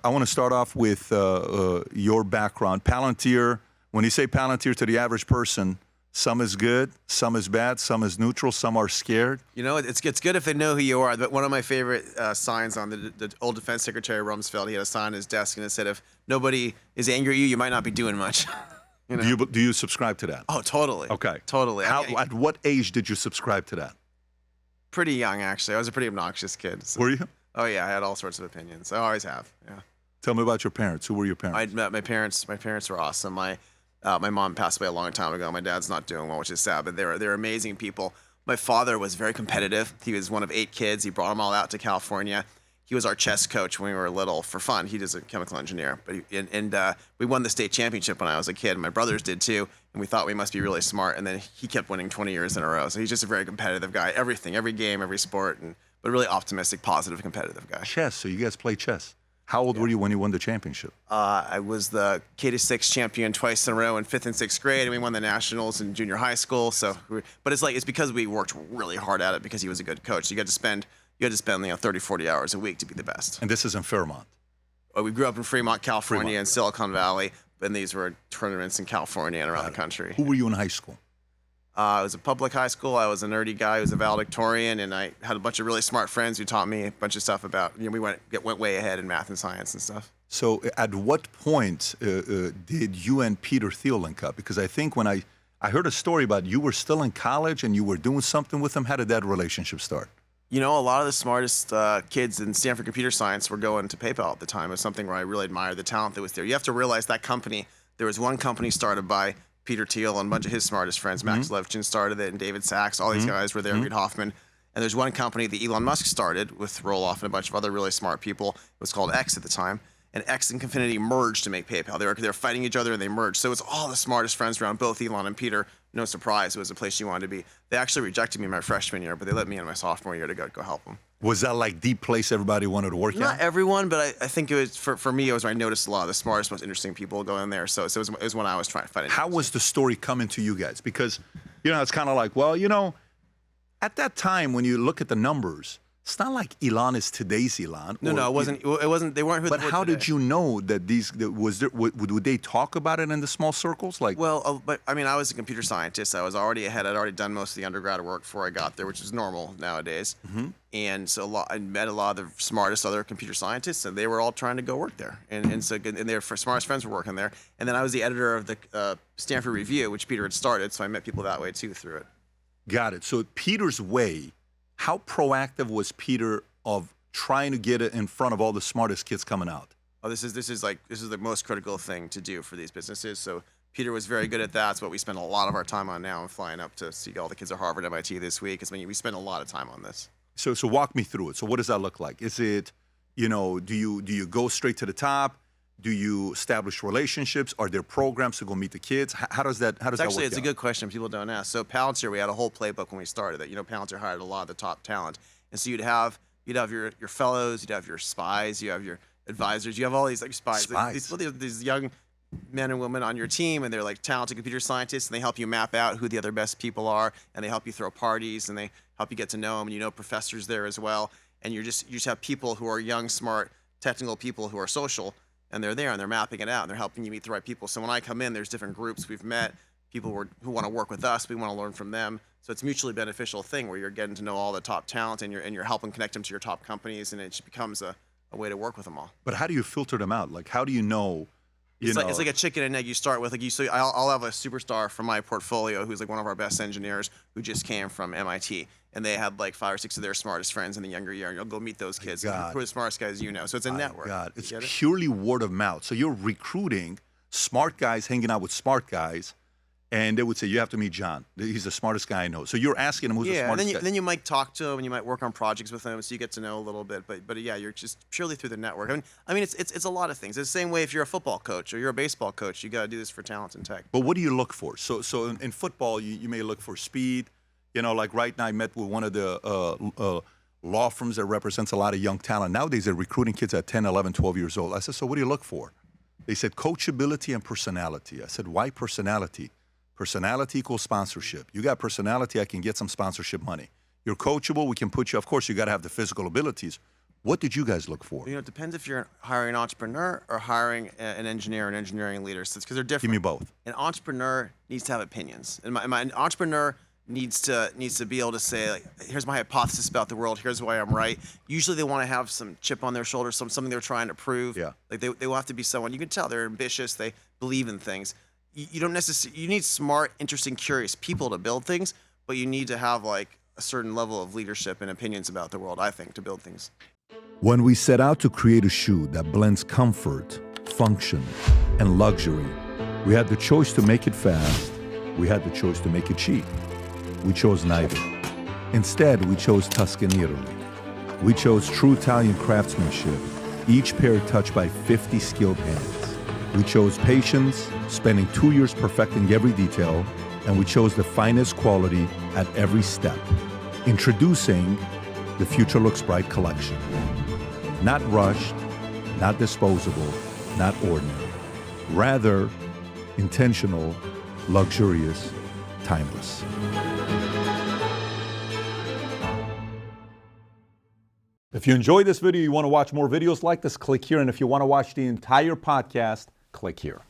I want to start off with your background. Palantir, when you say Palantir to the average person, some is good, some is bad, some is neutral, some are scared. You know, it's good if they know who you are. But one of my favorite signs on the old Defense Secretary Rumsfeld, he had a sign on his desk and it said, if nobody is angry at you, you might not be doing much. You know? Do you subscribe to that? Oh, totally. Okay. Totally. At what age did you subscribe to that? Pretty young, actually. I was a pretty obnoxious kid. So. Were you? Oh, yeah. I had all sorts of opinions. I always have, yeah. Tell me about your parents. Who were your parents? I met my parents. My parents were awesome. My mom passed away a long time ago. My dad's not doing well, which is sad, but they're amazing people. My father was very competitive. He was one of 8 kids. He brought them all out to California. He was our chess coach when we were little for fun. He was a chemical engineer, but we won the state championship when I was a kid. My brothers did too, and we thought we must be really smart. And then he kept winning 20 years in a row. So he's just a very competitive guy. Everything, every game, every sport, but really optimistic, positive, competitive guy. Chess. So you guys play chess. How old were you when you won the championship? I was the K-6 champion twice in a row in 5th and 6th grade, and we won the nationals in junior high school. So, but it's because we worked really hard at it because he was a good coach. So you had to spend 30, 40 hours a week to be the best. And this is in Fairmont. We grew up in Fremont, California, and Silicon Valley, and these were tournaments in California and around the country. Who were you in high school? I was a public high school. I was a nerdy guy who was a valedictorian, and I had a bunch of really smart friends who taught me a bunch of stuff about, we went way ahead in math and science and stuff. So at what point did you and Peter Thiel link up? Because I think when I heard a story about you were still in college and you were doing something with him, how did that relationship start? You know, a lot of the smartest kids in Stanford computer science were going to PayPal at the time. It was something where I really admired the talent that was there. You have to realize that company, there was one company started by Peter Thiel and a bunch of his smartest friends. Max Levchin started it, and David Sachs. All these guys were there, Reid Hoffman. And there's one company that Elon Musk started with Roloff and a bunch of other really smart people. It was called X at the time. And X and Confinity merged to make PayPal. They were fighting each other, and they merged. So it's all the smartest friends around, both Elon and Peter. No surprise, it was a place you wanted to be. They actually rejected me my freshman year, but they let me in my sophomore year to go help them. Was that like the place everybody wanted to work at? Not everyone, but I think it was, for me, it was where I noticed a lot of the smartest, most interesting people go in there. So it was when I was trying to find it. How was the story coming to you guys? Because, it's kind of like, well, at that time when you look at the numbers, it's not like Elon is today's Elon. No, it wasn't. It wasn't. They weren't who. But how did you know that would they talk about it in the small circles? Like, well, but I mean, I was a computer scientist. I was already ahead. I'd already done most of the undergrad work before I got there, which is normal nowadays. And so I met a lot of the smartest other computer scientists, and they were all trying to go work there. And their smartest friends were working there. And then I was the editor of the Stanford Review, which Peter had started. So I met people that way too through it. Got it. So Peter's way. How proactive was Peter of trying to get it in front of all the smartest kids coming out? Oh, this is the most critical thing to do for these businesses. So Peter was very good at that. It's what we spend a lot of our time on now. I'm flying up to see all the kids at Harvard, MIT this week. We spend a lot of time on this. So walk me through it. So what does that look like? Is it, do you go straight to the top? Do you establish relationships? Are there programs to go meet the kids? How does that work? Actually, it's a good question. People don't ask. So Palantir, we had a whole playbook when we started it. Palantir hired a lot of the top talent, and so you'd have your fellows, you'd have your spies, you have your advisors, you have all these spies. These young men and women on your team, and they're like talented computer scientists, and they help you map out who the other best people are, and they help you throw parties, and they help you get to know them, and professors there as well, and you just have people who are young, smart, technical people who are social. And they're there, and they're mapping it out, and they're helping you meet the right people. So when I come in, there's different groups we've met, people who want to work with us. We want to learn from them. So it's a mutually beneficial thing where you're getting to know all the top talent, and you're helping connect them to your top companies, and it just becomes a way to work with them all. But how do you filter them out? Like, how do you know? It's like a chicken and egg. You start with I'll have a superstar from my portfolio who's like one of our best engineers who just came from MIT, and they had like 5 or 6 of their smartest friends in the younger year, and you'll go meet those kids. Who are the smartest guys So it's a network. It's purely word of mouth. So you're recruiting smart guys, hanging out with smart guys, and they would say, you have to meet John. He's the smartest guy I know. So you're asking him who's the smartest guy. And then you might talk to him, and you might work on projects with him, so you get to know a little bit. But yeah, you're just purely through the network. I mean, it's a lot of things. It's the same way if you're a football coach or you're a baseball coach. You got to do this for talent and tech. But what do you look for? So in football, you may look for speed. Like right now I met with one of the law firms that represents a lot of young talent. Nowadays they're recruiting kids at 10, 11, 12 years old. I said, so what do you look for? They said coachability and personality. I said, why personality? Personality equals sponsorship. You got personality, I can get some sponsorship money. You're coachable, we can put you, of course, you got to have the physical abilities, What did you guys look for? You know, it depends if you're hiring an entrepreneur or hiring an engineer, an engineering leader, because they're different. Give me both. An entrepreneur needs to have opinions, and an entrepreneur needs to be able to say, like, here's my hypothesis about the world. Here's why I'm right. Usually, they want to have some chip on their shoulder, something they're trying to prove. Yeah. Like they will have to be someone you can tell they're ambitious. They believe in things. You don't necessarily. You need smart, interesting, curious people to build things, but you need to have like a certain level of leadership and opinions about the world, I think, to build things. When we set out to create a shoe that blends comfort, function, and luxury, we had the choice to make it fast. We had the choice to make it cheap. We chose neither. Instead, we chose Tuscany, Italy. We chose true Italian craftsmanship, each pair touched by 50 skilled hands. We chose patience, spending 2 years perfecting every detail, and we chose the finest quality at every step. Introducing the Future Looks Bright collection. Not rushed, not disposable, not ordinary. Rather, intentional, luxurious, timeless. If you enjoyed this video, you want to watch more videos like this, click here. And if you want to watch the entire podcast, click here.